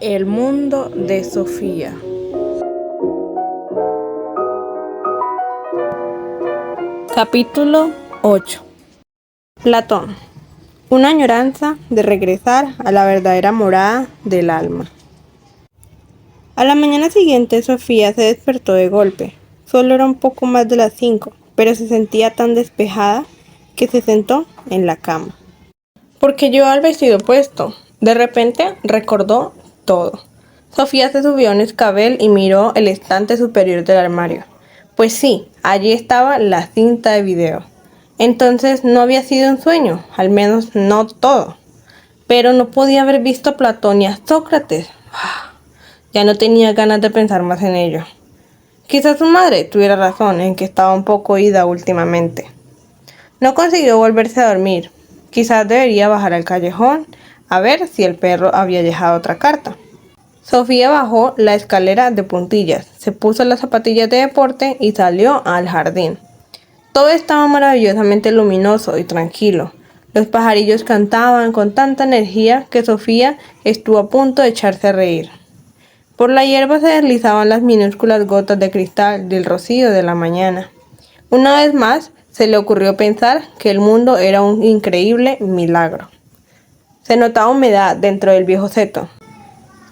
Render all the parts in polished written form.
El mundo de Sofía. Capítulo 8. Platón. Una añoranza de regresar a la verdadera morada del alma. A la mañana siguiente Sofía se despertó de golpe. Solo era un poco más de las 5, pero se sentía tan despejada que se sentó en la cama. Porque llevaba el vestido puesto. De repente recordó todo. Sofía se subió a un escabel y miró el estante superior del armario. Pues sí, allí estaba la cinta de video. Entonces no había sido un sueño, al menos no todo. Pero no podía haber visto a Platón y a Sócrates. Ya no tenía ganas de pensar más en ello. Quizás su madre tuviera razón en que estaba un poco ida últimamente. No consiguió volverse a dormir. Quizás debería bajar al callejón a ver si el perro había dejado otra carta. Sofía bajó la escalera de puntillas, se puso las zapatillas de deporte y salió al jardín. Todo estaba maravillosamente luminoso y tranquilo. Los pajarillos cantaban con tanta energía que Sofía estuvo a punto de echarse a reír. Por la hierba se deslizaban las minúsculas gotas de cristal del rocío de la mañana. Una vez más, se le ocurrió pensar que el mundo era un increíble milagro. Se notaba humedad dentro del viejo seto.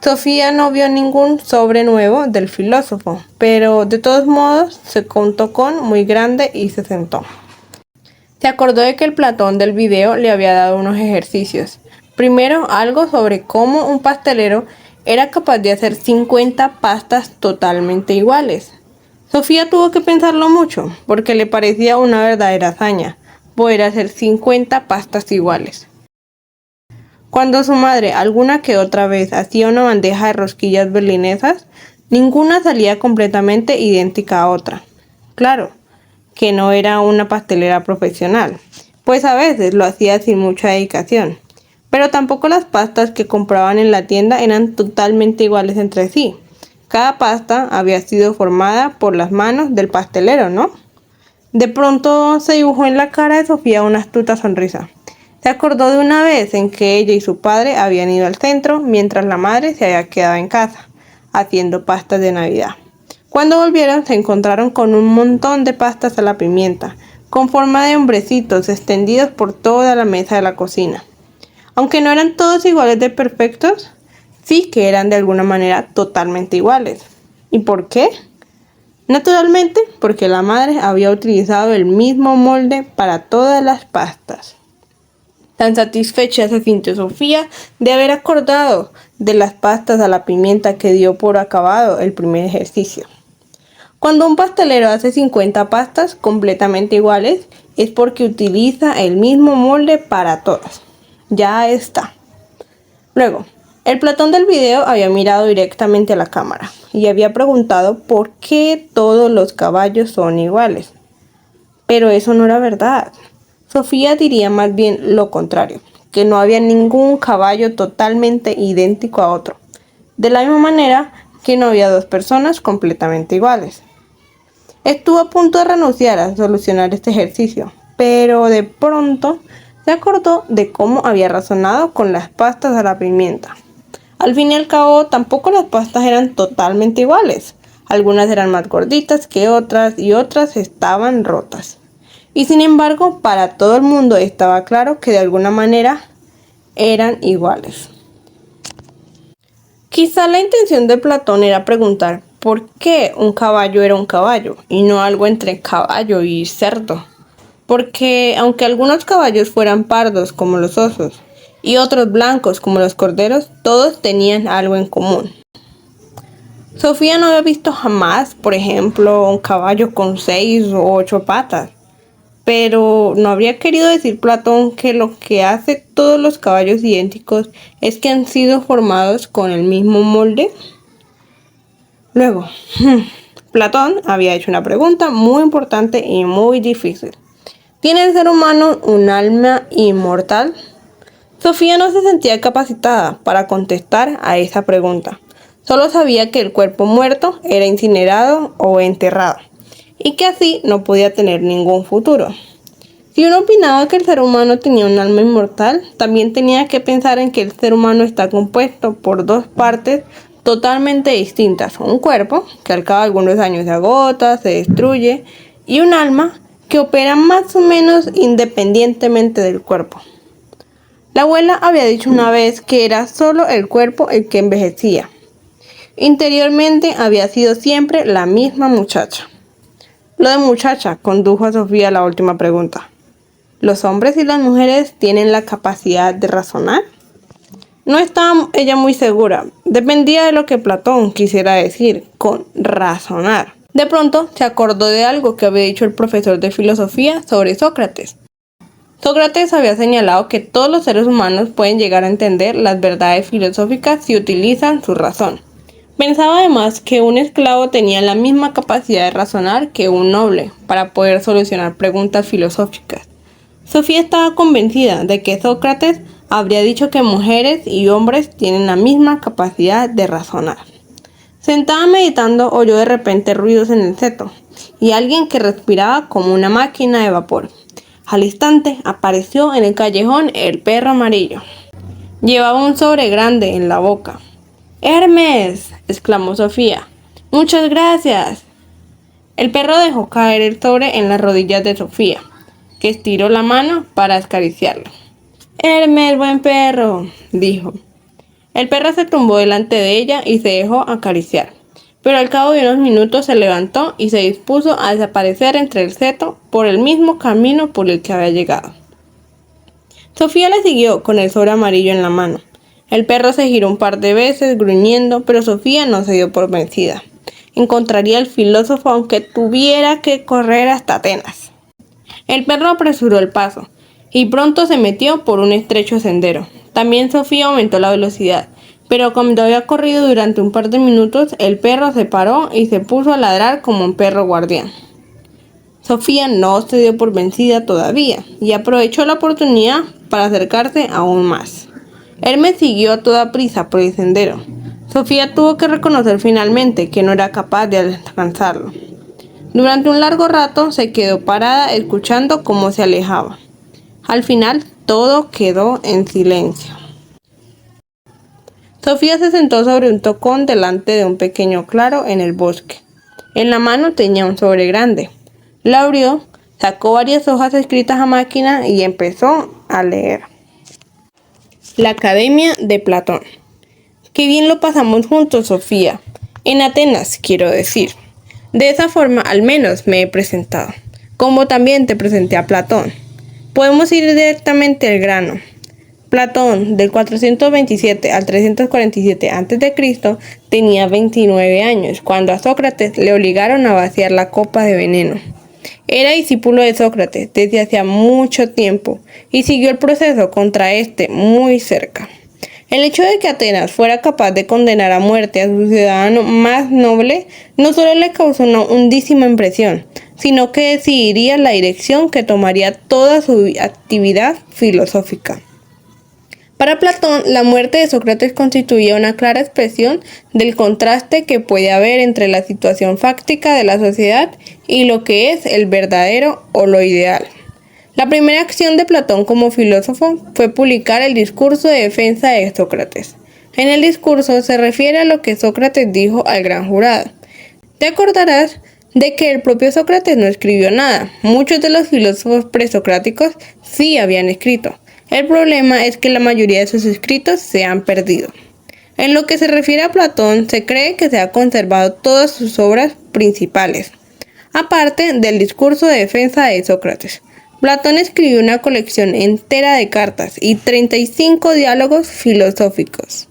Sofía no vio ningún sobre nuevo del filósofo, pero de todos modos se contó con muy grande y se sentó. Se acordó de que el Platón del video le había dado unos ejercicios. Primero, algo sobre cómo un pastelero era capaz de hacer 50 pastas totalmente iguales. Sofía tuvo que pensarlo mucho, porque le parecía una verdadera hazaña poder hacer 50 pastas iguales. Cuando su madre alguna que otra vez hacía una bandeja de rosquillas berlinesas, ninguna salía completamente idéntica a otra. Claro, que no era una pastelera profesional, pues a veces lo hacía sin mucha dedicación. Pero tampoco las pastas que compraban en la tienda eran totalmente iguales entre sí. Cada pasta había sido formada por las manos del pastelero, ¿no? De pronto se dibujó en la cara de Sofía una astuta sonrisa. Se acordó de una vez en que ella y su padre habían ido al centro, mientras la madre se había quedado en casa, haciendo pastas de Navidad. Cuando volvieron se encontraron con un montón de pastas a la pimienta, con forma de hombrecitos extendidos por toda la mesa de la cocina. Aunque no eran todos iguales de perfectos, sí que eran de alguna manera totalmente iguales. ¿Y por qué? Naturalmente, porque la madre había utilizado el mismo molde para todas las pastas. Tan satisfecha se sintió Sofía de haber acordado de las pastas a la pimienta que dio por acabado el primer ejercicio. Cuando un pastelero hace 50 pastas completamente iguales, es porque utiliza el mismo molde para todas. Ya está. Luego, el Platón del video había mirado directamente a la cámara y había preguntado por qué todos los caballos son iguales. Pero eso no era verdad. Sofía diría más bien lo contrario, que no había ningún caballo totalmente idéntico a otro, de la misma manera que no había dos personas completamente iguales. Estuvo a punto de renunciar a solucionar este ejercicio, pero de pronto se acordó de cómo había razonado con las pastas a la pimienta. Al fin y al cabo, tampoco las pastas eran totalmente iguales. Algunas eran más gorditas que otras y otras estaban rotas. Y sin embargo, para todo el mundo estaba claro que de alguna manera eran iguales. Quizá la intención de Platón era preguntar por qué un caballo era un caballo y no algo entre caballo y cerdo. Porque aunque algunos caballos fueran pardos como los osos y otros blancos como los corderos, todos tenían algo en común. Sofía no había visto jamás, por ejemplo, un caballo con 6 o 8 patas. Pero ¿no habría querido decir Platón que lo que hace todos los caballos idénticos es que han sido formados con el mismo molde? Luego, Platón había hecho una pregunta muy importante y muy difícil. ¿Tiene el ser humano un alma inmortal? Sofía no se sentía capacitada para contestar a esa pregunta. Solo sabía que el cuerpo muerto era incinerado o enterrado, y que así no podía tener ningún futuro. Si uno opinaba que el ser humano tenía un alma inmortal, también tenía que pensar en que el ser humano está compuesto por dos partes totalmente distintas: un cuerpo, que al cabo de algunos años se agota, se destruye, y un alma que opera más o menos independientemente del cuerpo. La abuela había dicho una vez que era solo el cuerpo el que envejecía. Interiormente había sido siempre la misma muchacha. Lo de muchacha condujo a Sofía a la última pregunta. ¿Los hombres y las mujeres tienen la capacidad de razonar? No estaba ella muy segura. Dependía de lo que Platón quisiera decir con razonar. De pronto se acordó de algo que había dicho el profesor de filosofía sobre Sócrates. Sócrates había señalado que todos los seres humanos pueden llegar a entender las verdades filosóficas si utilizan su razón. Pensaba además que un esclavo tenía la misma capacidad de razonar que un noble para poder solucionar preguntas filosóficas. Sofía estaba convencida de que Sócrates habría dicho que mujeres y hombres tienen la misma capacidad de razonar. Sentada meditando, oyó de repente ruidos en el seto y alguien que respiraba como una máquina de vapor. Al instante apareció en el callejón el perro amarillo. Llevaba un sobre grande en la boca. ¡Hermes!, exclamó Sofía. ¡Muchas gracias! El perro dejó caer el sobre en las rodillas de Sofía, que estiró la mano para acariciarlo. «Hermes, buen perro», dijo. El perro se tumbó delante de ella y se dejó acariciar, pero al cabo de unos minutos se levantó y se dispuso a desaparecer entre el seto por el mismo camino por el que había llegado. Sofía le siguió con el sobre amarillo en la mano. El perro se giró un par de veces gruñendo, pero Sofía no se dio por vencida. Encontraría al filósofo aunque tuviera que correr hasta Atenas. El perro apresuró el paso y pronto se metió por un estrecho sendero. También Sofía aumentó la velocidad, pero cuando había corrido durante un par de minutos, el perro se paró y se puso a ladrar como un perro guardián. Sofía no se dio por vencida todavía y aprovechó la oportunidad para acercarse aún más. Hermes siguió a toda prisa por el sendero. Sofía tuvo que reconocer finalmente que no era capaz de alcanzarlo. Durante un largo rato se quedó parada escuchando cómo se alejaba. Al final todo quedó en silencio. Sofía se sentó sobre un tocón delante de un pequeño claro en el bosque. En la mano tenía un sobre grande. La abrió, sacó varias hojas escritas a máquina y empezó a leer. La Academia de Platón. Qué bien lo pasamos juntos, Sofía. En Atenas, quiero decir. De esa forma, al menos me he presentado. Como también te presenté a Platón. Podemos ir directamente al grano. Platón, del 427 al 347 a.C., tenía 29 años, cuando a Sócrates le obligaron a vaciar la copa de veneno. Era discípulo de Sócrates desde hacía mucho tiempo y siguió el proceso contra este muy cerca. El hecho de que Atenas fuera capaz de condenar a muerte a su ciudadano más noble no solo le causó una hondísima impresión, sino que decidiría la dirección que tomaría toda su actividad filosófica. Para Platón, la muerte de Sócrates constituía una clara expresión del contraste que puede haber entre la situación fáctica de la sociedad y lo que es el verdadero o lo ideal. La primera acción de Platón como filósofo fue publicar el discurso de defensa de Sócrates. En el discurso se refiere a lo que Sócrates dijo al gran jurado. Te acordarás de que el propio Sócrates no escribió nada. Muchos de los filósofos presocráticos sí habían escrito. El problema es que la mayoría de sus escritos se han perdido. En lo que se refiere a Platón, se cree que se han conservado todas sus obras principales, aparte del discurso de defensa de Sócrates. Platón escribió una colección entera de cartas y 35 diálogos filosóficos.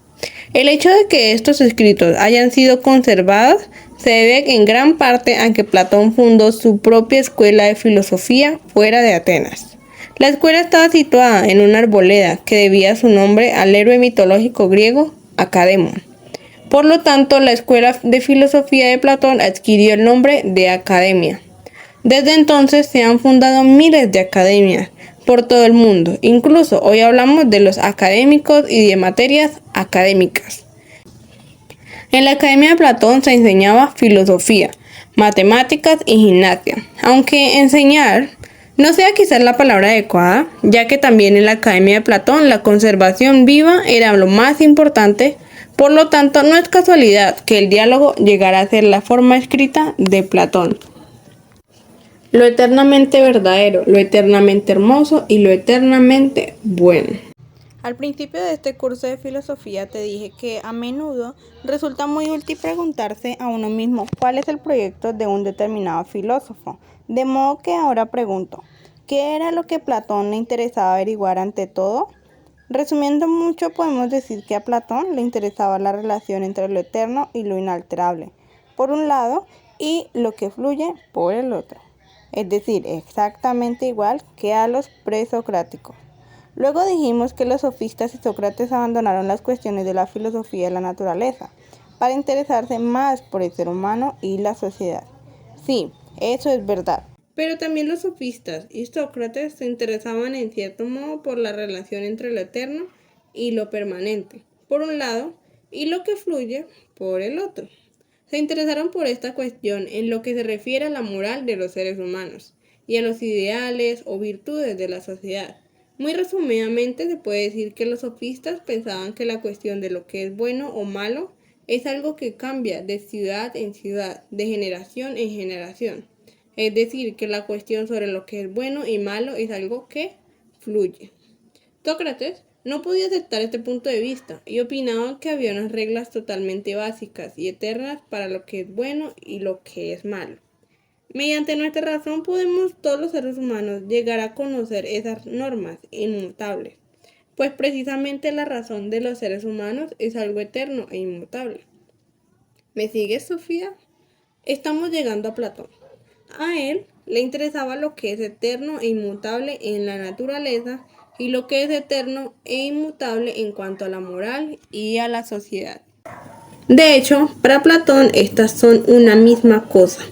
El hecho de que estos escritos hayan sido conservados se debe en gran parte a que Platón fundó su propia escuela de filosofía fuera de Atenas. La escuela estaba situada en una arboleda que debía su nombre al héroe mitológico griego Academón. Por lo tanto, la escuela de filosofía de Platón adquirió el nombre de Academia. Desde entonces se han fundado miles de academias por todo el mundo. Incluso hoy hablamos de los académicos y de materias académicas. En la Academia de Platón se enseñaba filosofía, matemáticas y gimnasia, aunque enseñar No sea quizás la palabra adecuada, ya que también en la Academia de Platón la conservación viva era lo más importante, por lo tanto no es casualidad que el diálogo llegara a ser la forma escrita de Platón. Lo eternamente verdadero, lo eternamente hermoso y lo eternamente bueno. Al principio de este curso de filosofía te dije que a menudo resulta muy útil preguntarse a uno mismo cuál es el proyecto de un determinado filósofo. De modo que ahora pregunto, ¿qué era lo que Platón le interesaba averiguar ante todo? Resumiendo mucho, podemos decir que a Platón le interesaba la relación entre lo eterno y lo inalterable, por un lado, y lo que fluye por el otro. Es decir, exactamente igual que a los presocráticos. Luego dijimos que los sofistas y Sócrates abandonaron las cuestiones de la filosofía de la naturaleza para interesarse más por el ser humano y la sociedad. Sí, eso es verdad. Pero también los sofistas y Sócrates se interesaban en cierto modo por la relación entre lo eterno y lo permanente, por un lado, y lo que fluye por el otro. Se interesaron por esta cuestión en lo que se refiere a la moral de los seres humanos y a los ideales o virtudes de la sociedad. Muy resumidamente se puede decir que los sofistas pensaban que la cuestión de lo que es bueno o malo es algo que cambia de ciudad en ciudad, de generación en generación. Es decir, que la cuestión sobre lo que es bueno y malo es algo que fluye. Sócrates no podía aceptar este punto de vista y opinaba que había unas reglas totalmente básicas y eternas para lo que es bueno y lo que es malo. Mediante nuestra razón podemos todos los seres humanos llegar a conocer esas normas inmutables, pues precisamente la razón de los seres humanos es algo eterno e inmutable. ¿Me sigues, Sofía? Estamos llegando a Platón. A él le interesaba lo que es eterno e inmutable en la naturaleza y lo que es eterno e inmutable en cuanto a la moral y a la sociedad. De hecho, para Platón estas son una misma cosa.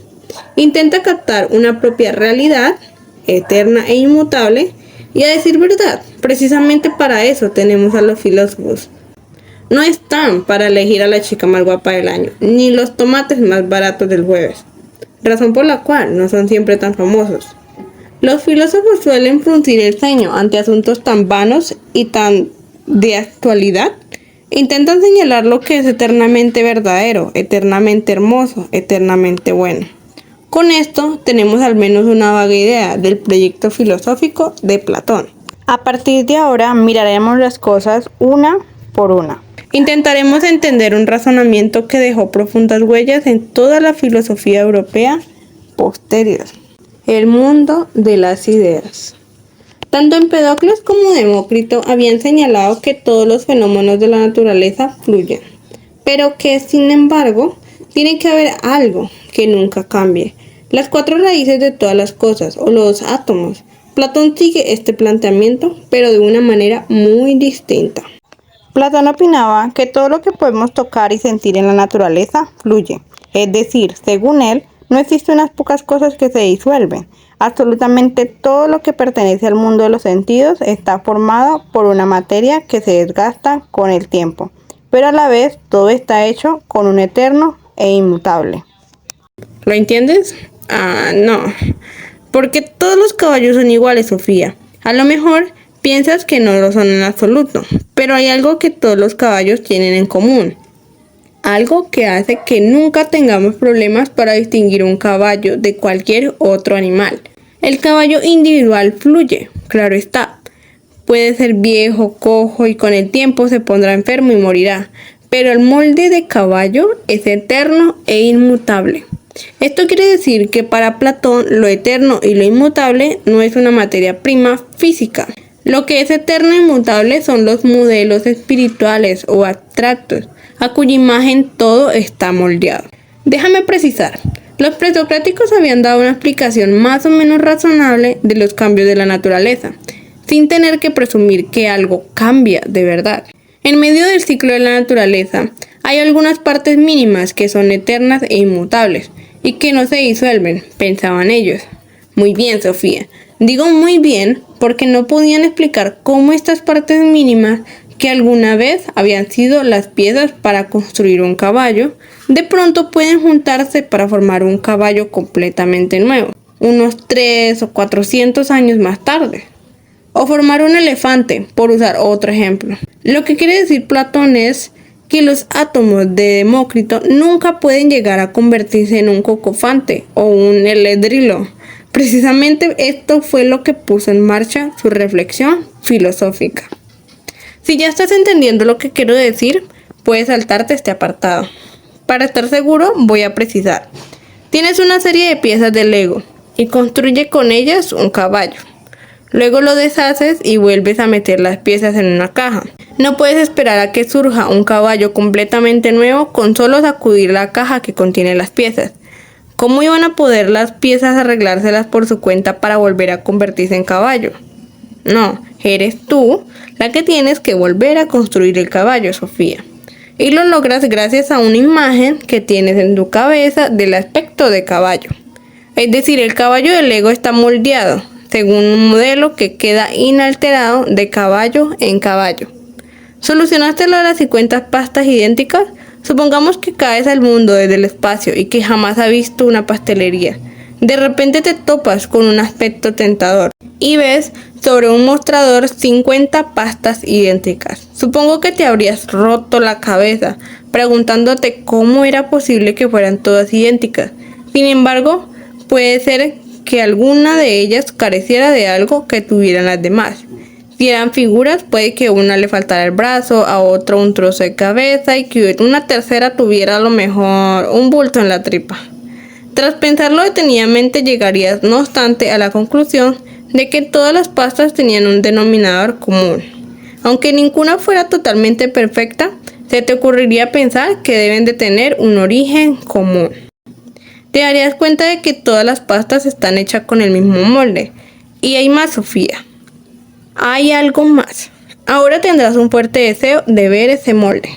Intenta captar una propia realidad, eterna e inmutable, y a decir verdad, precisamente para eso tenemos a los filósofos. No están para elegir a la chica más guapa del año, ni los tomates más baratos del jueves, razón por la cual no son siempre tan famosos. Los filósofos suelen fruncir el ceño ante asuntos tan vanos y tan de actualidad. Intentan señalar lo que es eternamente verdadero, eternamente hermoso, eternamente bueno. Con esto tenemos al menos una vaga idea del proyecto filosófico de Platón. A partir de ahora miraremos las cosas una por una. Intentaremos entender un razonamiento que dejó profundas huellas en toda la filosofía europea posterior. El mundo de las ideas. Tanto Empedocles como Demócrito habían señalado que todos los fenómenos de la naturaleza fluyen, pero que, sin embargo, tiene que haber algo que nunca cambie. Las cuatro raíces de todas las cosas, o los átomos. Platón sigue este planteamiento, pero de una manera muy distinta. Platón opinaba que todo lo que podemos tocar y sentir en la naturaleza fluye. Es decir, según él, no existen unas pocas cosas que se disuelven. Absolutamente todo lo que pertenece al mundo de los sentidos está formado por una materia que se desgasta con el tiempo, pero a la vez todo está hecho con un eterno e inmutable. ¿Lo entiendes? No, porque todos los caballos son iguales, Sofía. A lo mejor piensas que no lo son en absoluto, pero hay algo que todos los caballos tienen en común. Algo que hace que nunca tengamos problemas para distinguir un caballo de cualquier otro animal. El caballo individual fluye, claro está. Puede ser viejo, cojo y con el tiempo se pondrá enfermo y morirá. Pero el molde de caballo es eterno e inmutable. Esto quiere decir que para Platón lo eterno y lo inmutable no es una materia prima física. Lo que es eterno e inmutable son los modelos espirituales o abstractos, a cuya imagen todo está moldeado. Déjame precisar, los presocráticos habían dado una explicación más o menos razonable de los cambios de la naturaleza, sin tener que presumir que algo cambia de verdad. En medio del ciclo de la naturaleza, hay algunas partes mínimas que son eternas e inmutables, y que no se disuelven, pensaban ellos. Muy bien, Sofía. Digo muy bien porque no podían explicar cómo estas partes mínimas que alguna vez habían sido las piezas para construir un caballo, de pronto pueden juntarse para formar un caballo completamente nuevo. unos 3 o 400 años más tarde. O formar un elefante, por usar otro ejemplo. Lo que quiere decir Platón es que los átomos de Demócrito nunca pueden llegar a convertirse en un cocofante o un heledrilo. Precisamente esto fue lo que puso en marcha su reflexión filosófica. Si ya estás entendiendo lo que quiero decir, puedes saltarte este apartado. Para estar seguro, voy a precisar. Tienes una serie de piezas de Lego y construye con ellas un caballo. Luego lo deshaces y vuelves a meter las piezas en una caja. No puedes esperar a que surja un caballo completamente nuevo con solo sacudir la caja que contiene las piezas. ¿Cómo iban a poder las piezas arreglárselas por su cuenta para volver a convertirse en caballo? No, eres tú la que tienes que volver a construir el caballo, Sofía. Y lo logras gracias a una imagen que tienes en tu cabeza del aspecto de caballo. Es decir, el caballo de Lego está moldeado según un modelo que queda inalterado de caballo en caballo. ¿Solucionaste lo de las 50 pastas idénticas? Supongamos que caes al mundo desde el espacio y que jamás has visto una pastelería. De repente te topas con un aspecto tentador y ves sobre un mostrador 50 pastas idénticas. Supongo que te habrías roto la cabeza preguntándote cómo era posible que fueran todas idénticas. Sin embargo, puede ser que alguna de ellas careciera de algo que tuvieran las demás. Si eran figuras, puede que a una le faltara el brazo, a otra un trozo de cabeza y que una tercera tuviera a lo mejor un bulto en la tripa. Tras pensarlo detenidamente, llegarías, no obstante, a la conclusión de que todas las pastas tenían un denominador común. Aunque ninguna fuera totalmente perfecta, se te ocurriría pensar que deben de tener un origen común. Te darías cuenta de que todas las pastas están hechas con el mismo molde. Y hay más, Sofía. Hay algo más. Ahora tendrás un fuerte deseo de ver ese molde.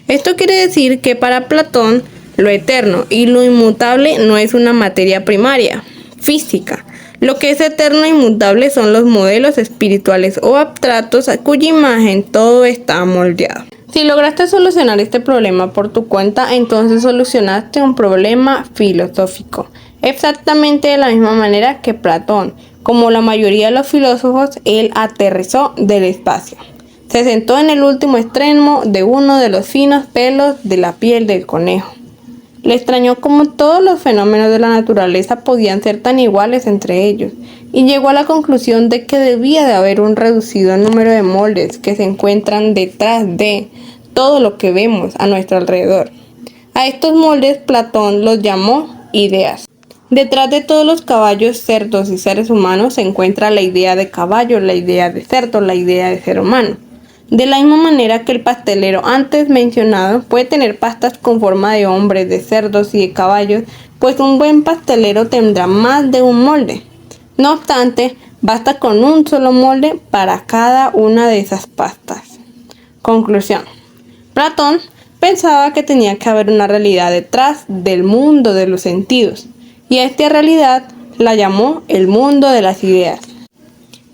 Esto quiere decir que para Platón, lo eterno y lo inmutable no es una materia primaria, física. Lo que es eterno e inmutable son los modelos espirituales o abstractos a cuya imagen todo está moldeado. Si lograste solucionar este problema por tu cuenta, entonces solucionaste un problema filosófico. Exactamente de la misma manera que Platón, como la mayoría de los filósofos, él aterrizó del espacio. Se sentó en el último extremo de uno de los finos pelos de la piel del conejo. Le extrañó cómo todos los fenómenos de la naturaleza podían ser tan iguales entre ellos, y llegó a la conclusión de que debía de haber un reducido número de moldes que se encuentran detrás de todo lo que vemos a nuestro alrededor. A estos moldes Platón los llamó ideas. Detrás de todos los caballos, cerdos y seres humanos se encuentra la idea de caballo, la idea de cerdo, la idea de ser humano. De la misma manera que el pastelero antes mencionado puede tener pastas con forma de hombres, de cerdos y de caballos, pues un buen pastelero tendrá más de un molde. No obstante, basta con un solo molde para cada una de esas pastas. Conclusión. Platón pensaba que tenía que haber una realidad detrás del mundo de los sentidos, y a esta realidad la llamó el mundo de las ideas.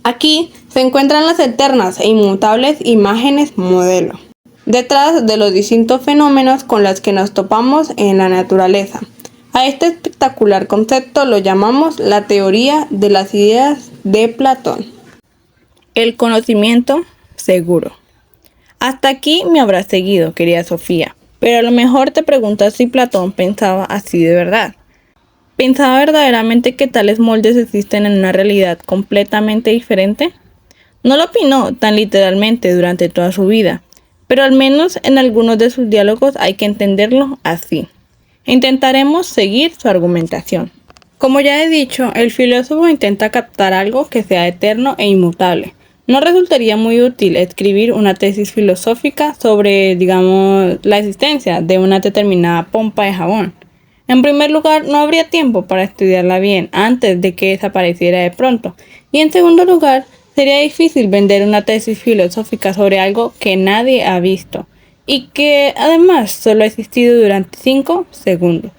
Aquí se encuentran las eternas e inmutables imágenes modelo, detrás de los distintos fenómenos con los que nos topamos en la naturaleza. A este espectacular concepto lo llamamos la teoría de las ideas de Platón. El conocimiento seguro. Hasta aquí me habrás seguido, querida Sofía, pero a lo mejor te preguntas si Platón pensaba así de verdad. ¿Pensaba verdaderamente que tales moldes existen en una realidad completamente diferente? No lo opinó tan literalmente durante toda su vida, pero al menos en algunos de sus diálogos hay que entenderlo así. Intentaremos seguir su argumentación. Como ya he dicho, el filósofo intenta captar algo que sea eterno e inmutable. No resultaría muy útil escribir una tesis filosófica sobre, digamos, la existencia de una determinada pompa de jabón. En primer lugar, no habría tiempo para estudiarla bien antes de que desapareciera de pronto. Y en segundo lugar, sería difícil vender una tesis filosófica sobre algo que nadie ha visto y que además solo ha existido durante 5 segundos.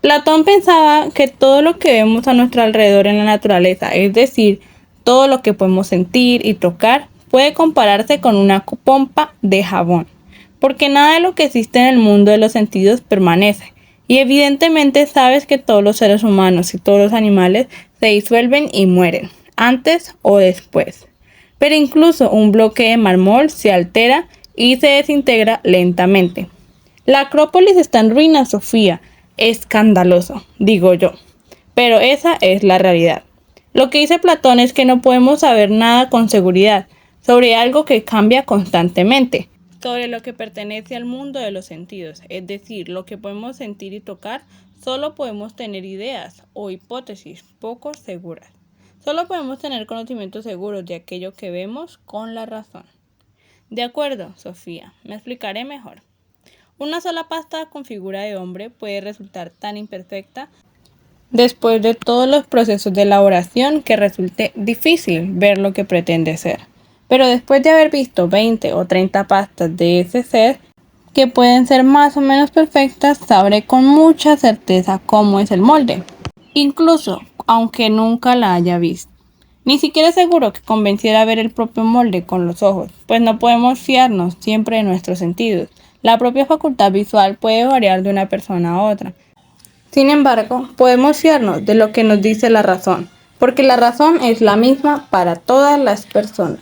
Platón pensaba que todo lo que vemos a nuestro alrededor en la naturaleza, es decir, todo lo que podemos sentir y tocar, puede compararse con una pompa de jabón, porque nada de lo que existe en el mundo de los sentidos permanece, Y evidentemente sabes que todos los seres humanos y todos los animales se disuelven y mueren, antes o después. Pero incluso un bloque de mármol se altera y se desintegra lentamente. La Acrópolis está en ruinas, Sofía. Escandaloso, digo yo. Pero esa es la realidad. Lo que dice Platón es que no podemos saber nada con seguridad sobre algo que cambia constantemente, sobre lo que pertenece al mundo de los sentidos, es decir, lo que podemos sentir y tocar. Solo podemos tener ideas o hipótesis poco seguras. Solo podemos tener conocimientos seguros de aquello que vemos con la razón. De acuerdo, Sofía, me explicaré mejor. Una sola pasta con figura de hombre puede resultar tan imperfecta después de todos los procesos de elaboración que resulte difícil ver lo que pretende ser. Pero después de haber visto 20 o 30 pastas de ese ser, que pueden ser más o menos perfectas, sabré con mucha certeza cómo es el molde, incluso aunque nunca la haya visto. Ni siquiera es seguro que convenciera ver el propio molde con los ojos, pues no podemos fiarnos siempre de nuestros sentidos. La propia facultad visual puede variar de una persona a otra. Sin embargo, podemos fiarnos de lo que nos dice la razón, porque la razón es la misma para todas las personas.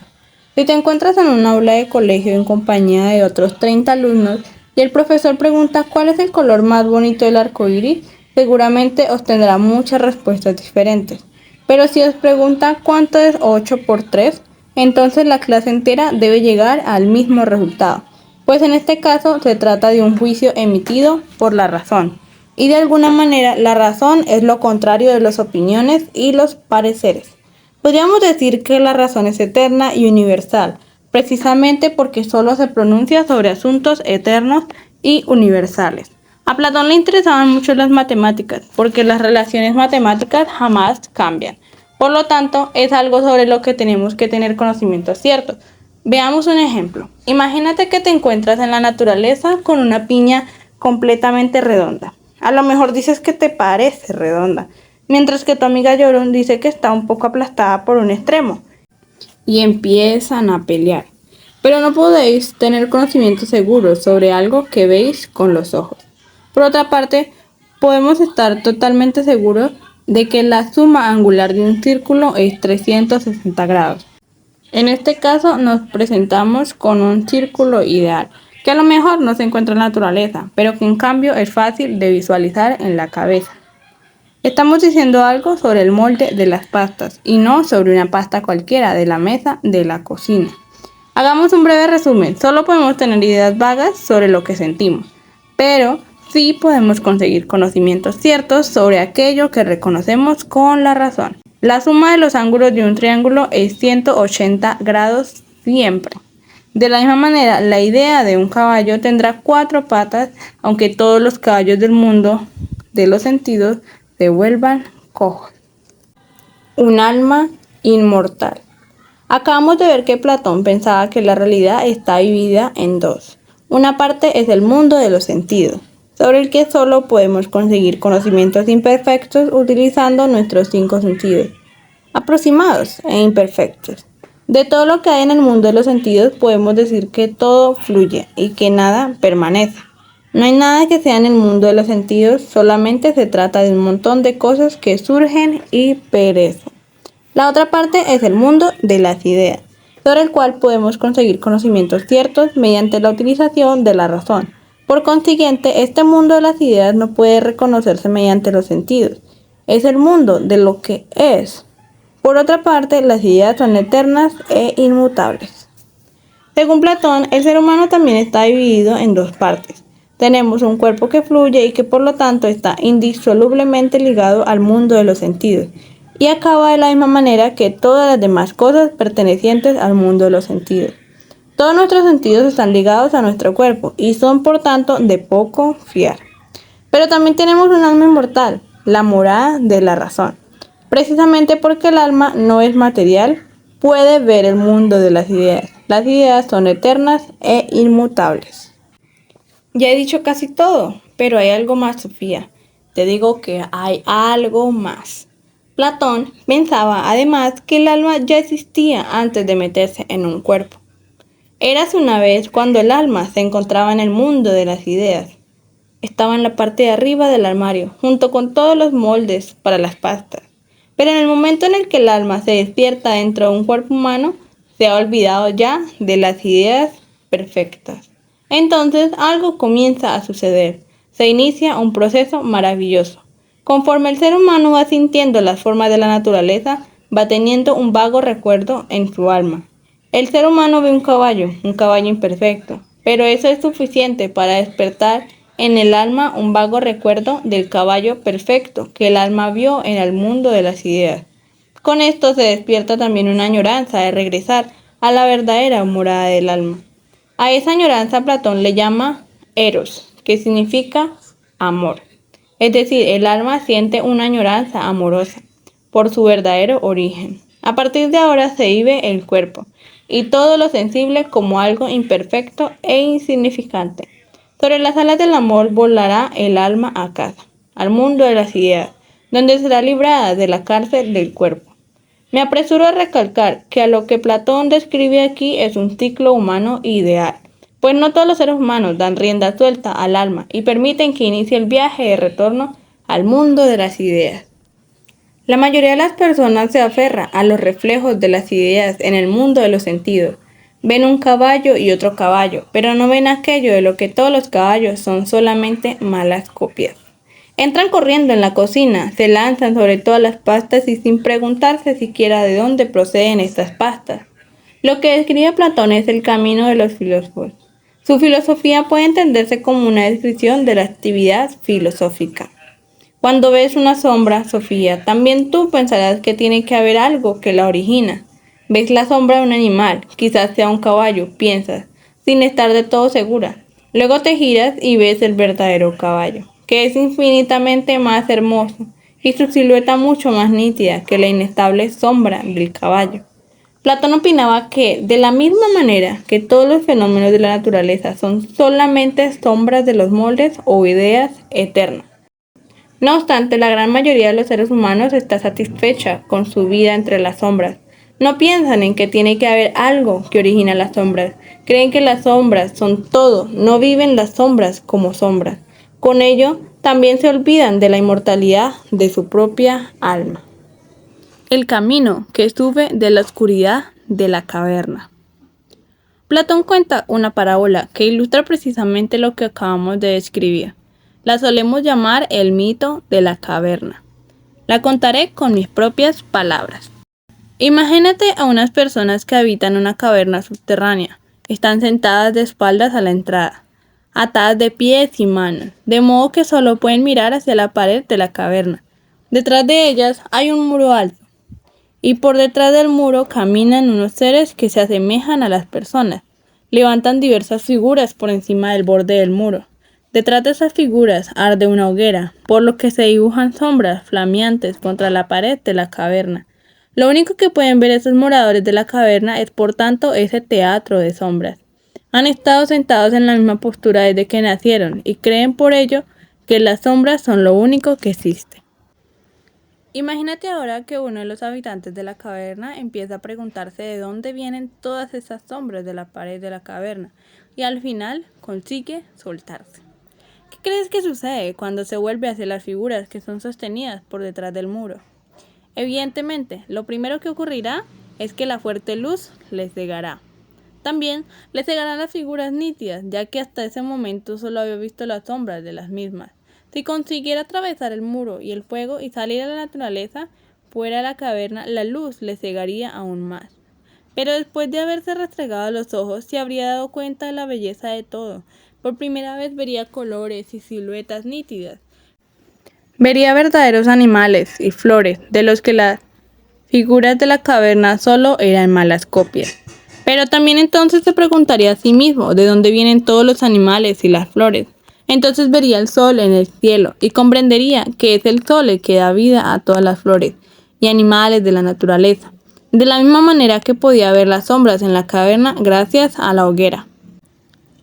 Si te encuentras en un aula de colegio en compañía de otros 30 alumnos y el profesor pregunta cuál es el color más bonito del arco iris, seguramente obtendrá muchas respuestas diferentes. Pero si os pregunta cuánto es 8 por 3, entonces la clase entera debe llegar al mismo resultado, pues en este caso se trata de un juicio emitido por la razón. Y de alguna manera la razón es lo contrario de las opiniones y los pareceres. Podríamos decir que la razón es eterna y universal, precisamente porque solo se pronuncia sobre asuntos eternos y universales. A Platón le interesaban mucho las matemáticas, porque las relaciones matemáticas jamás cambian. Por lo tanto, es algo sobre lo que tenemos que tener conocimientos ciertos. Veamos un ejemplo. Imagínate que te encuentras en la naturaleza con una piña completamente redonda. A lo mejor dices que te parece redonda, mientras que tu amiga Llorón dice que está un poco aplastada por un extremo. Y empiezan a pelear. Pero no podéis tener conocimientos seguros sobre algo que veis con los ojos. Por otra parte, podemos estar totalmente seguros de que la suma angular de un círculo es 360 grados. En este caso nos presentamos con un círculo ideal, que a lo mejor no se encuentra en la naturaleza, pero que en cambio es fácil de visualizar en la cabeza. Estamos diciendo algo sobre el molde de las pastas y no sobre una pasta cualquiera de la mesa de la cocina. Hagamos un breve resumen. Solo podemos tener ideas vagas sobre lo que sentimos, pero sí podemos conseguir conocimientos ciertos sobre aquello que reconocemos con la razón. La suma de los ángulos de un triángulo es 180 grados siempre. De la misma manera, la idea de un caballo tendrá 4 patas, aunque todos los caballos del mundo de los sentidos se vuelvan cojos. Un alma inmortal. Acabamos de ver que Platón pensaba que la realidad está dividida en dos. Una parte es el mundo de los sentidos, sobre el que solo podemos conseguir conocimientos imperfectos utilizando nuestros 5 sentidos, aproximados e imperfectos. De todo lo que hay en el mundo de los sentidos podemos decir que todo fluye y que nada permanece. No hay nada que sea en el mundo de los sentidos, solamente se trata de un montón de cosas que surgen y perecen. La otra parte es el mundo de las ideas, sobre el cual podemos conseguir conocimientos ciertos mediante la utilización de la razón. Por consiguiente, este mundo de las ideas no puede reconocerse mediante los sentidos. Es el mundo de lo que es. Por otra parte, las ideas son eternas e inmutables. Según Platón, el ser humano también está dividido en dos partes. Tenemos un cuerpo que fluye y que por lo tanto está indisolublemente ligado al mundo de los sentidos, y acaba de la misma manera que todas las demás cosas pertenecientes al mundo de los sentidos. Todos nuestros sentidos están ligados a nuestro cuerpo y son por tanto de poco fiar. Pero también tenemos un alma inmortal, la morada de la razón. Precisamente porque el alma no es material, puede ver el mundo de las ideas. Las ideas son eternas e inmutables. Ya he dicho casi todo, pero hay algo más, Sofía. Te digo que hay algo más. Platón pensaba además que el alma ya existía antes de meterse en un cuerpo. Érase una vez cuando el alma se encontraba en el mundo de las ideas. estaba en la parte de arriba del armario, junto con todos los moldes para las pastas. Pero en el momento en el que el alma se despierta dentro de un cuerpo humano, se ha olvidado ya de las ideas perfectas. Entonces algo comienza a suceder. Se inicia un proceso maravilloso. Conforme el ser humano va sintiendo las formas de la naturaleza, va teniendo un vago recuerdo en su alma. El ser humano ve un caballo imperfecto, pero eso es suficiente para despertar en el alma un vago recuerdo del caballo perfecto que el alma vio en el mundo de las ideas. Con esto se despierta también una añoranza de regresar a la verdadera morada del alma. A esa añoranza Platón le llama eros, que significa amor. Es decir, el alma siente una añoranza amorosa por su verdadero origen. A partir de ahora se vive el cuerpo y todo lo sensible como algo imperfecto e insignificante. Sobre las alas del amor volará el alma a casa, al mundo de las ideas, donde será librada de la cárcel del cuerpo. Me apresuro a recalcar que a lo que Platón describe aquí es un ciclo humano ideal, pues no todos los seres humanos dan rienda suelta al alma y permiten que inicie el viaje de retorno al mundo de las ideas. La mayoría de las personas se aferra a los reflejos de las ideas en el mundo de los sentidos. Ven un caballo y otro caballo, pero no ven aquello de lo que todos los caballos son solamente malas copias. Entran corriendo en la cocina, se lanzan sobre todas las pastas y sin preguntarse siquiera de dónde proceden estas pastas. Lo que describe Platón es el camino de los filósofos. Su filosofía puede entenderse como una descripción de la actividad filosófica. Cuando ves una sombra, Sofía, también tú pensarás que tiene que haber algo que la origina. Ves la sombra de un animal, quizás sea un caballo, piensas, sin estar de todo segura. Luego te giras y ves el verdadero caballo, que es infinitamente más hermoso y su silueta mucho más nítida que la inestable sombra del caballo. Platón opinaba que, de la misma manera que todos los fenómenos de la naturaleza son solamente sombras de los moldes o ideas eternas, no obstante, la gran mayoría de los seres humanos está satisfecha con su vida entre las sombras. No piensan en que tiene que haber algo que origina las sombras. Creen que las sombras son todo, no viven las sombras como sombras. Con ello, también se olvidan de la inmortalidad de su propia alma. El camino que sube de la oscuridad de la caverna. Platón cuenta una parábola que ilustra precisamente lo que acabamos de describir. La solemos llamar el mito de la caverna. La contaré con mis propias palabras. Imagínate a unas personas que habitan una caverna subterránea. Están sentadas de espaldas a la entrada, atadas de pies y manos, de modo que solo pueden mirar hacia la pared de la caverna. Detrás de ellas hay un muro alto, y por detrás del muro caminan unos seres que se asemejan a las personas. Levantan diversas figuras por encima del borde del muro. Detrás de esas figuras arde una hoguera, por lo que se dibujan sombras flameantes contra la pared de la caverna. Lo único que pueden ver esos moradores de la caverna es, por tanto, ese teatro de sombras. Han estado sentados en la misma postura desde que nacieron y creen por ello que las sombras son lo único que existe. Imagínate ahora que uno de los habitantes de la caverna empieza a preguntarse de dónde vienen todas esas sombras de la pared de la caverna y al final consigue soltarse. ¿Qué crees que sucede cuando se vuelve hacia las figuras que son sostenidas por detrás del muro? Evidentemente, lo primero que ocurrirá es que la fuerte luz les cegará. También les cegarán las figuras nítidas, ya que hasta ese momento solo había visto las sombras de las mismas. Si consiguiera atravesar el muro y el fuego y salir a la naturaleza, fuera de la caverna, la luz les cegaría aún más. Pero después de haberse restregado los ojos, se habría dado cuenta de la belleza de todo. Por primera vez vería colores y siluetas nítidas. Vería verdaderos animales y flores, de los que las figuras de la caverna solo eran malas copias. Pero también entonces se preguntaría a sí mismo de dónde vienen todos los animales y las flores. Entonces vería el sol en el cielo y comprendería que es el sol el que da vida a todas las flores y animales de la naturaleza, de la misma manera que podía ver las sombras en la caverna gracias a la hoguera.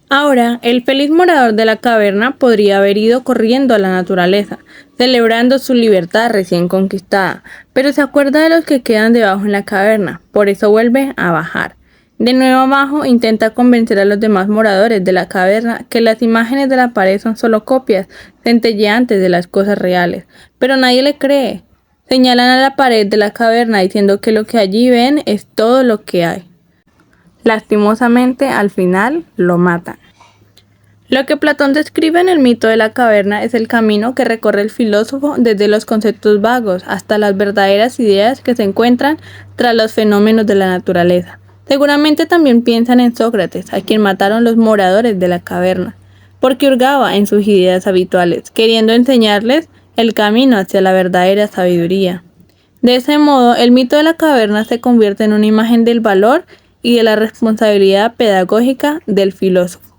Ahora, el feliz morador de la caverna podría haber ido corriendo a la naturaleza, celebrando su libertad recién conquistada, pero se acuerda de los que quedan debajo en la caverna, por eso vuelve a bajar. De nuevo abajo intenta convencer a los demás moradores de la caverna que las imágenes de la pared son solo copias centelleantes de las cosas reales, pero nadie le cree. Señalan a la pared de la caverna diciendo que lo que allí ven es todo lo que hay. Lastimosamente, al final, lo matan. Lo que Platón describe en el mito de la caverna es el camino que recorre el filósofo desde los conceptos vagos hasta las verdaderas ideas que se encuentran tras los fenómenos de la naturaleza. Seguramente también piensan en Sócrates, a quien mataron los moradores de la caverna, porque hurgaba en sus ideas habituales, queriendo enseñarles el camino hacia la verdadera sabiduría. De ese modo, el mito de la caverna se convierte en una imagen del valor y de la responsabilidad pedagógica del filósofo.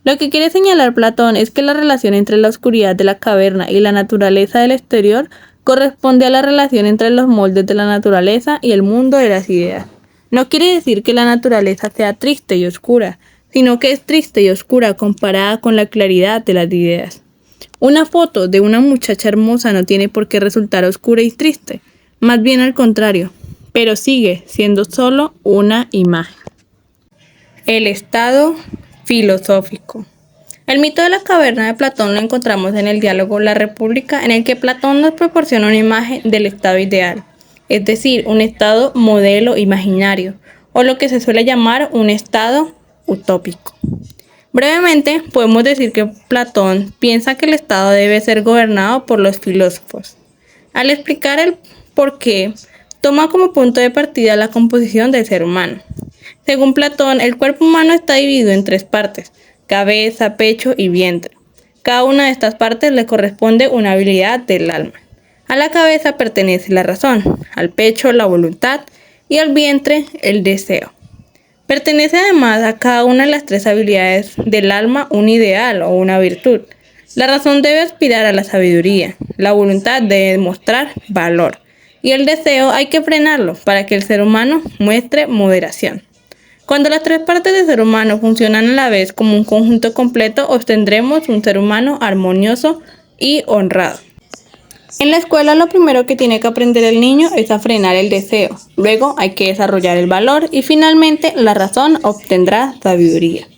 Lo que quiere señalar Platón es que la relación entre la oscuridad de la caverna y la naturaleza del exterior corresponde a la relación entre los moldes de la naturaleza y el mundo de las ideas. No quiere decir que la naturaleza sea triste y oscura, sino que es triste y oscura comparada con la claridad de las ideas. Una foto de una muchacha hermosa no tiene por qué resultar oscura y triste, más bien al contrario, pero sigue siendo solo una imagen. El estado filosófico. El mito de la caverna de Platón lo encontramos en el diálogo La República, en el que Platón nos proporciona una imagen del estado ideal, es decir, un estado modelo imaginario, o lo que se suele llamar un estado utópico. Brevemente, podemos decir que Platón piensa que el estado debe ser gobernado por los filósofos. Al explicar el por qué, toma como punto de partida la composición del ser humano. Según Platón, el cuerpo humano está dividido en tres partes: cabeza, pecho y vientre. Cada una de estas partes le corresponde una habilidad del alma. A la cabeza pertenece la razón, al pecho la voluntad y al vientre el deseo. Pertenece además a cada una de las tres habilidades del alma un ideal o una virtud. La razón debe aspirar a la sabiduría, la voluntad debe mostrar valor y el deseo hay que frenarlo para que el ser humano muestre moderación. Cuando las tres partes del ser humano funcionan a la vez como un conjunto completo, obtendremos un ser humano armonioso y honrado. En la escuela lo primero que tiene que aprender el niño es a frenar el deseo, luego hay que desarrollar el valor y finalmente la razón obtendrá sabiduría.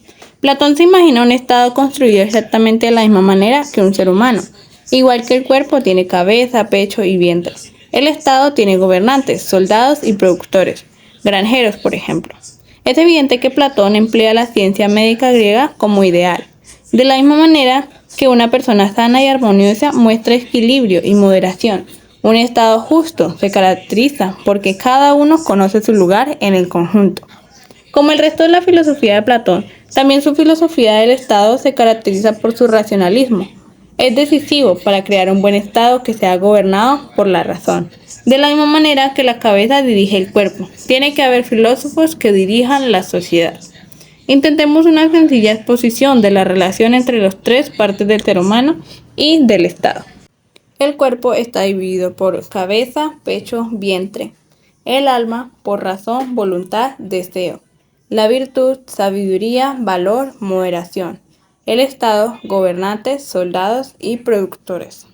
Platón se imagina un estado construido exactamente de la misma manera que un ser humano. Igual que el cuerpo tiene cabeza, pecho y vientre. El estado tiene gobernantes, soldados y productores, granjeros por ejemplo. Es evidente que Platón emplea la ciencia médica griega como ideal. De la misma manera que una persona sana y armoniosa muestra equilibrio y moderación. Un estado justo se caracteriza porque cada uno conoce su lugar en el conjunto. Como el resto de la filosofía de Platón, también su filosofía del estado se caracteriza por su racionalismo. Es decisivo para crear un buen estado que sea gobernado por la razón. De la misma manera que la cabeza dirige el cuerpo, tiene que haber filósofos que dirijan la sociedad. Intentemos una sencilla exposición de la relación entre las tres partes del ser humano y del estado. El cuerpo está dividido por cabeza, pecho, vientre. El alma por razón, voluntad, deseo. La virtud, sabiduría, valor, moderación. El estado, gobernantes, soldados y productores.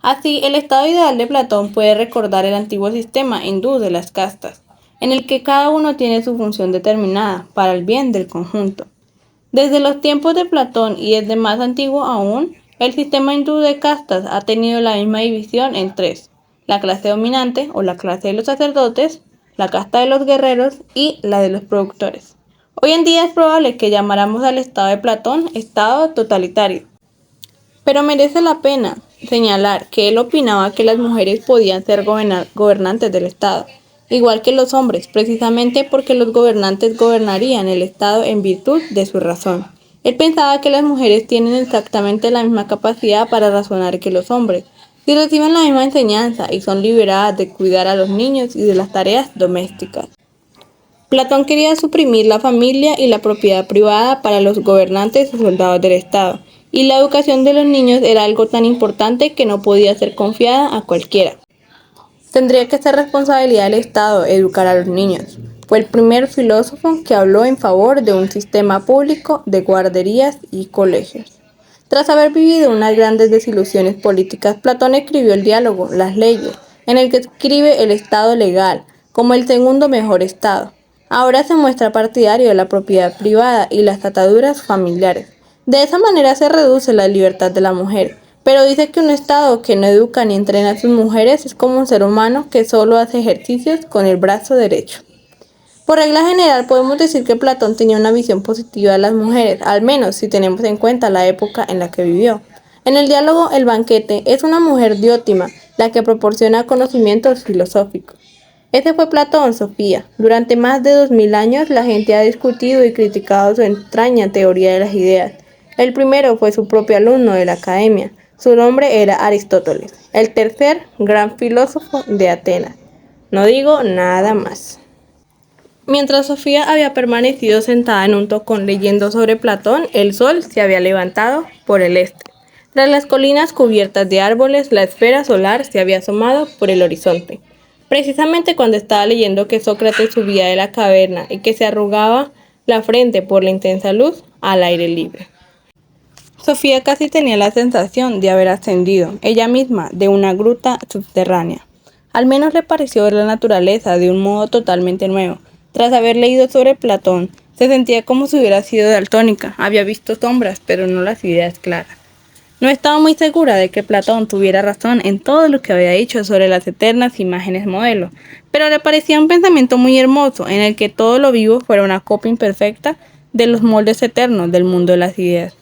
Así, el estado ideal de Platón puede recordar el antiguo sistema hindú de las castas, en el que cada uno tiene su función determinada para el bien del conjunto. Desde los tiempos de Platón y desde más antiguo aún, el sistema hindú de castas ha tenido la misma división en tres: la clase dominante o la clase de los sacerdotes, la casta de los guerreros y la de los productores. Hoy en día es probable que llamáramos al estado de Platón estado totalitario, pero merece la pena señalar que él opinaba que las mujeres podían ser gobernantes del estado, igual que los hombres, precisamente porque los gobernantes gobernarían el estado en virtud de su razón. Él pensaba que las mujeres tienen exactamente la misma capacidad para razonar que los hombres, si reciben la misma enseñanza y son liberadas de cuidar a los niños y de las tareas domésticas. Platón quería suprimir la familia y la propiedad privada para los gobernantes y soldados del estado, y la educación de los niños era algo tan importante que no podía ser confiada a cualquiera. Tendría que ser responsabilidad del Estado educar a los niños. Fue el primer filósofo que habló en favor de un sistema público de guarderías y colegios. Tras haber vivido unas grandes desilusiones políticas, Platón escribió el diálogo, Las leyes, en el que escribe el Estado legal como el segundo mejor Estado. Ahora se muestra partidario de la propiedad privada y las ataduras familiares. De esa manera se reduce la libertad de la mujer, pero dice que un Estado que no educa ni entrena a sus mujeres es como un ser humano que solo hace ejercicios con el brazo derecho. Por regla general podemos decir que Platón tenía una visión positiva de las mujeres, al menos si tenemos en cuenta la época en la que vivió. En el diálogo El banquete es una mujer diótima la que proporciona conocimientos filosóficos. Ese fue Platón, Sofía. Durante más de 2000 años la gente ha discutido y criticado su extraña teoría de las ideas. El primero fue su propio alumno de la academia. Su nombre era Aristóteles, el tercer gran filósofo de Atenas. No digo nada más. Mientras Sofía había permanecido sentada en un tocón leyendo sobre Platón, el sol se había levantado por el este. Tras las colinas cubiertas de árboles, la esfera solar se había asomado por el horizonte. Precisamente cuando estaba leyendo que Sócrates subía de la caverna y que se arrugaba la frente por la intensa luz al aire libre. Sofía casi tenía la sensación de haber ascendido, ella misma, de una gruta subterránea. Al menos le pareció ver la naturaleza de un modo totalmente nuevo. Tras haber leído sobre Platón, se sentía como si hubiera sido daltónica, había visto sombras, pero no las ideas claras. No estaba muy segura de que Platón tuviera razón en todo lo que había dicho sobre las eternas imágenes modelo, pero le parecía un pensamiento muy hermoso en el que todo lo vivo fuera una copia imperfecta de los moldes eternos del mundo de las ideas.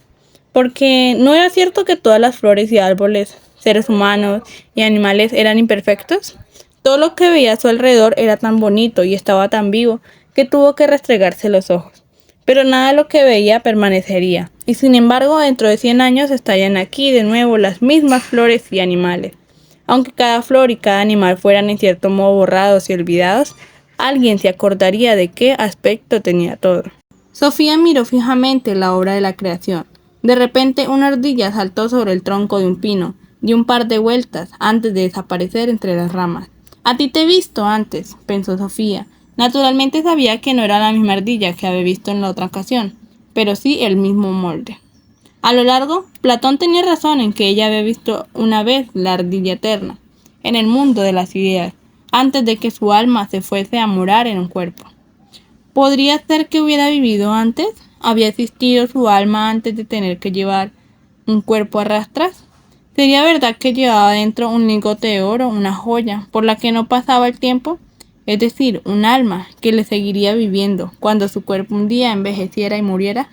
Porque ¿no era cierto que todas las flores y árboles, seres humanos y animales eran imperfectos? Todo lo que veía a su alrededor era tan bonito y estaba tan vivo que tuvo que restregarse los ojos. Pero nada de lo que veía permanecería, y sin embargo dentro de 100 años estarían aquí de nuevo las mismas flores y animales. Aunque cada flor y cada animal fueran en cierto modo borrados y olvidados, alguien se acordaría de qué aspecto tenía todo. Sofía miró fijamente la obra de la creación. De repente una ardilla saltó sobre el tronco de un pino, dio un par de vueltas antes de desaparecer entre las ramas. A ti te he visto antes, pensó Sofía. Naturalmente sabía que no era la misma ardilla que había visto en la otra ocasión, pero sí el mismo molde. A lo largo, Platón tenía razón en que ella había visto una vez la ardilla eterna, en el mundo de las ideas, antes de que su alma se fuese a morar en un cuerpo. ¿Podría ser que hubiera vivido antes? ¿Había existido su alma antes de tener que llevar un cuerpo a rastras? ¿Sería verdad que llevaba dentro un lingote de oro, una joya, por la que no pasaba el tiempo? Es decir, un alma que le seguiría viviendo cuando su cuerpo un día envejeciera y muriera.